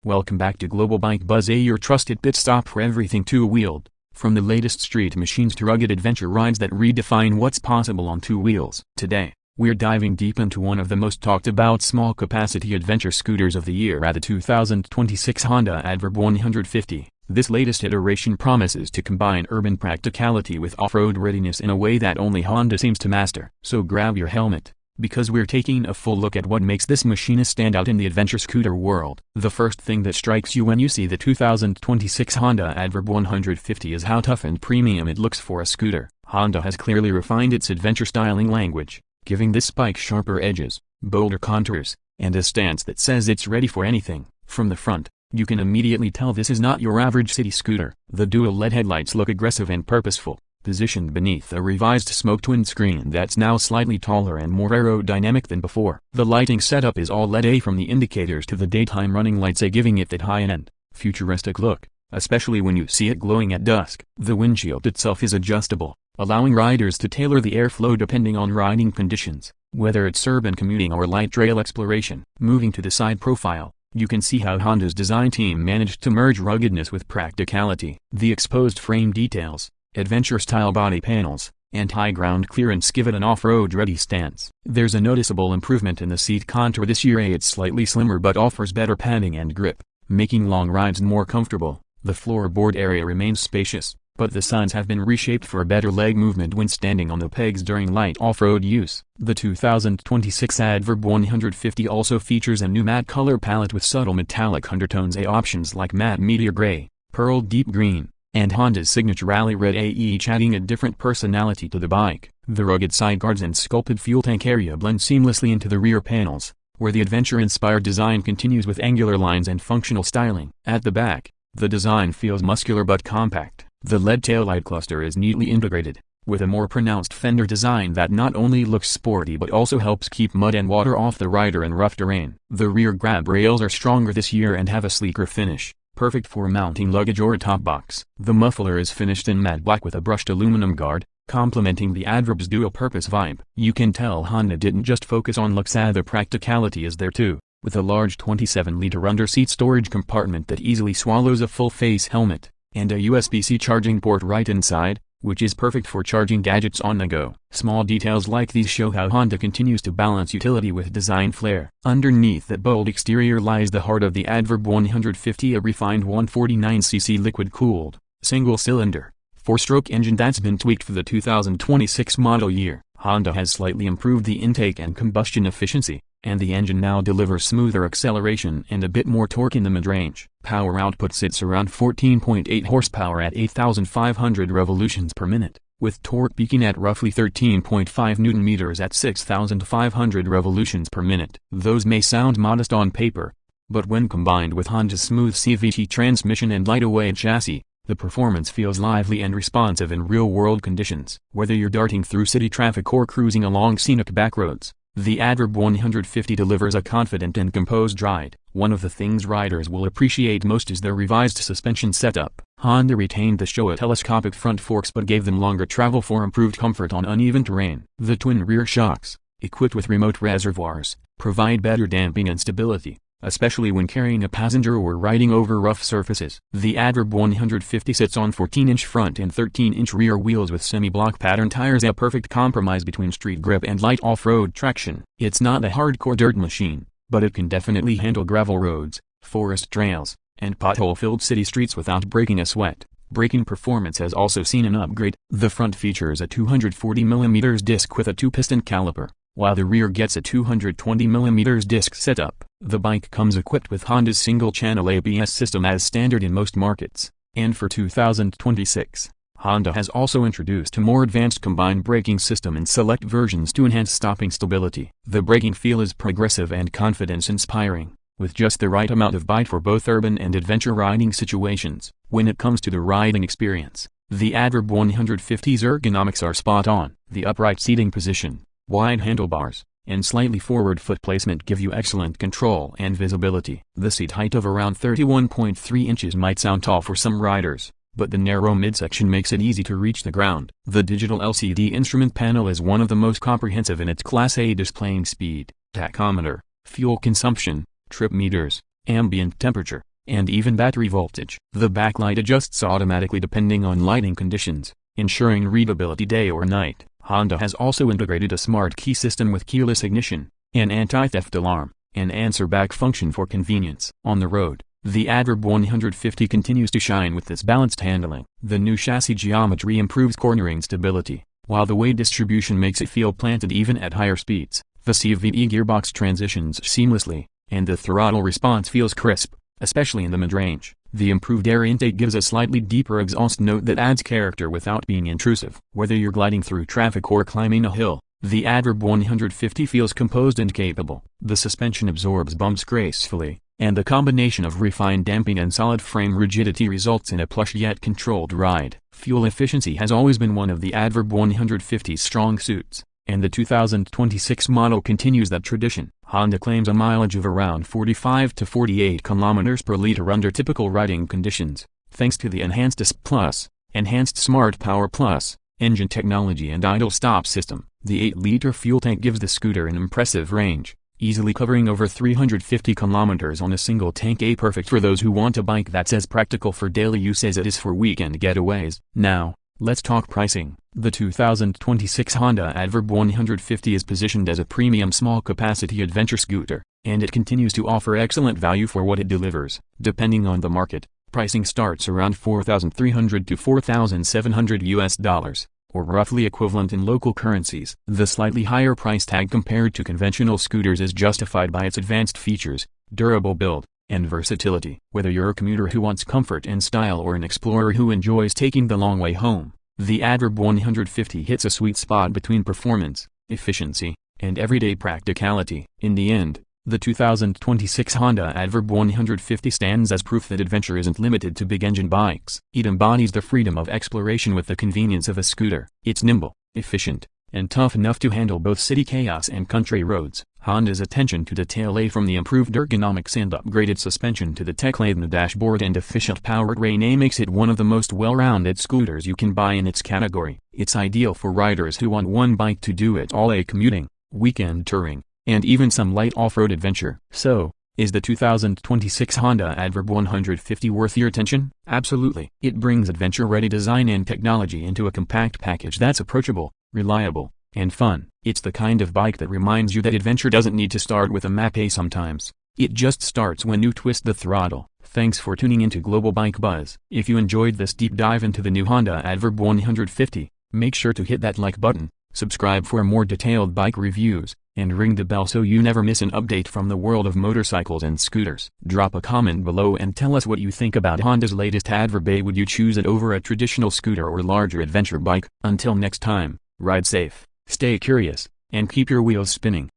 Welcome back to Global Bike Buzz, your trusted pit stop for everything two-wheeled. From the latest street machines to rugged adventure rides that redefine what's possible on two wheels. Today, we're diving deep into one of the most talked about small-capacity adventure scooters of the year at the 2026 Honda ADV 150. This latest iteration promises to combine urban practicality with off-road readiness in a way that only Honda seems to master. So grab your helmet, because we're taking a full look at what makes this machine stand out in the adventure scooter world. The first thing that strikes you when you see the 2026 Honda ADV 150 is how tough and premium it looks for a scooter. Honda has clearly refined its adventure styling language, giving this bike sharper edges, bolder contours, and a stance that says it's ready for anything. From the front, you can immediately tell this is not your average city scooter. The dual LED headlights look aggressive and purposeful, positioned beneath a revised smoke windscreen that's now slightly taller and more aerodynamic than before. The lighting setup is all LED, from the indicators to the daytime running lights, giving it that high-end, futuristic look, especially when you see it glowing at dusk. The windshield itself is adjustable, allowing riders to tailor the airflow depending on riding conditions, whether it's urban commuting or light trail exploration. Moving to the side profile, you can see how Honda's design team managed to merge ruggedness with practicality. The exposed frame details, adventure-style body panels, and high ground clearance give it an off-road ready stance. There's a noticeable improvement in the seat contour this year. It's slightly slimmer but offers better padding and grip, making long rides more comfortable. The floorboard area remains spacious, but the sides have been reshaped for better leg movement when standing on the pegs during light off-road use. The 2026 ADV 150 also features a new matte color palette with subtle metallic undertones, options like matte meteor gray, pearl deep green, and Honda's signature rally red, each adding a different personality to the bike. The rugged sideguards and sculpted fuel tank area blend seamlessly into the rear panels, where the adventure-inspired design continues with angular lines and functional styling. At the back, the design feels muscular but compact. The LED taillight cluster is neatly integrated, with a more pronounced fender design that not only looks sporty but also helps keep mud and water off the rider in rough terrain. The rear grab rails are stronger this year and have a sleeker finish, perfect for mounting luggage or a top box. The muffler is finished in matte black with a brushed aluminum guard, complementing the ADV's dual-purpose vibe. You can tell Honda didn't just focus on looks, the practicality is there too, with a large 27-liter under-seat storage compartment that easily swallows a full-face helmet, and a USB-C charging port right inside, which is perfect for charging gadgets on the go. Small details like these show how Honda continues to balance utility with design flair. Underneath that bold exterior lies the heart of the ADV 150, a refined 149cc liquid-cooled, single-cylinder, four-stroke engine that's been tweaked for the 2026 model year. Honda has slightly improved the intake and combustion efficiency, and the engine now delivers smoother acceleration and a bit more torque in the mid-range. Power output sits around 14.8 horsepower at 8,500 revolutions per minute, with torque peaking at roughly 13.5 Nm at 6,500 revolutions per minute. Those may sound modest on paper, but when combined with Honda's smooth CVT transmission and light-weight chassis, the performance feels lively and responsive in real-world conditions. Whether you're darting through city traffic or cruising along scenic backroads, the ADV 150 delivers a confident and composed ride. One of the things riders will appreciate most is their revised suspension setup. Honda retained the Showa telescopic front forks but gave them longer travel for improved comfort on uneven terrain. The twin rear shocks, equipped with remote reservoirs, provide better damping and stability, especially when carrying a passenger or riding over rough surfaces. The ADV 150 sits on 14-inch front and 13-inch rear wheels with semi-block pattern tires, a perfect compromise between street grip and light off-road traction. It's not a hardcore dirt machine, but it can definitely handle gravel roads, forest trails, and pothole-filled city streets without breaking a sweat. Braking performance has also seen an upgrade. The front features a 240mm disc with a 2-piston caliper, while the rear gets a 220mm disc setup. The bike comes equipped with Honda's single-channel ABS system as standard in most markets, and for 2026, Honda has also introduced a more advanced combined braking system in select versions to enhance stopping stability. The braking feel is progressive and confidence-inspiring, with just the right amount of bite for both urban and adventure riding situations. When it comes to the riding experience, the ADV 150's ergonomics are spot on. The upright seating position, wide handlebars, and slightly forward foot placement give you excellent control and visibility. The seat height of around 31.3 inches might sound tall for some riders, but the narrow midsection makes it easy to reach the ground. The digital LCD instrument panel is one of the most comprehensive in its class, displaying speed, tachometer, fuel consumption, trip meters, ambient temperature, and even battery voltage. The backlight adjusts automatically depending on lighting conditions, ensuring readability day or night. Honda has also integrated a smart key system with keyless ignition, an anti-theft alarm, and answer-back function for convenience. On the road, the Adverb 150 continues to shine with its balanced handling. The new chassis geometry improves cornering stability, while the weight distribution makes it feel planted even at higher speeds. The CVT gearbox transitions seamlessly, and the throttle response feels crisp, especially in the mid-range. The improved air intake gives a slightly deeper exhaust note that adds character without being intrusive. Whether you're gliding through traffic or climbing a hill, the Adverb 150 feels composed and capable. The suspension absorbs bumps gracefully, and the combination of refined damping and solid frame rigidity results in a plush yet controlled ride. Fuel efficiency has always been one of the Adverb 150's strong suits, and the 2026 model continues that tradition. Honda claims a mileage of around 45 to 48 km per liter under typical riding conditions, thanks to the enhanced S Plus, enhanced Smart Power Plus, engine technology and idle stop system. The 8-liter fuel tank gives the scooter an impressive range, easily covering over 350 kilometers on a single tank, perfect for those who want a bike that's as practical for daily use as it is for weekend getaways. Now, let's talk pricing. The 2026 Honda Adverb 150 is positioned as a premium small-capacity adventure scooter, and it continues to offer excellent value for what it delivers. Depending on the market, pricing starts around $4,300 to $4,700, or roughly equivalent in local currencies. The slightly higher price tag compared to conventional scooters is justified by its advanced features, durable build, and versatility. Whether you're a commuter who wants comfort and style or an explorer who enjoys taking the long way home, the Adverb 150 hits a sweet spot between performance, efficiency, and everyday practicality. In the end, the 2026 Honda Adverb 150 stands as proof that adventure isn't limited to big-engine bikes. It embodies the freedom of exploration with the convenience of a scooter. It's nimble, efficient, and tough enough to handle both city chaos and country roads. Honda's attention to detail, from the improved ergonomics and upgraded suspension to the tech-laden dashboard and efficient powertrain, makes it one of the most well-rounded scooters you can buy in its category. It's ideal for riders who want one bike to do it all: commuting, weekend touring, and even some light off-road adventure. So, is the 2026 Honda Adverb 150 worth your attention? Absolutely. It brings adventure-ready design and technology into a compact package that's approachable, reliable, and fun. It's the kind of bike that reminds you that adventure doesn't need to start with a map. Sometimes, it just starts when you twist the throttle. Thanks for tuning into Global Bike Buzz. If you enjoyed this deep dive into the new Honda Adverb 150, make sure to hit that like button, subscribe for more detailed bike reviews, and ring the bell so you never miss an update from the world of motorcycles and scooters. Drop a comment below and tell us what you think about Honda's latest Adverb. Would you choose it over a traditional scooter or larger adventure bike? Until next time, ride safe, stay curious, and keep your wheels spinning.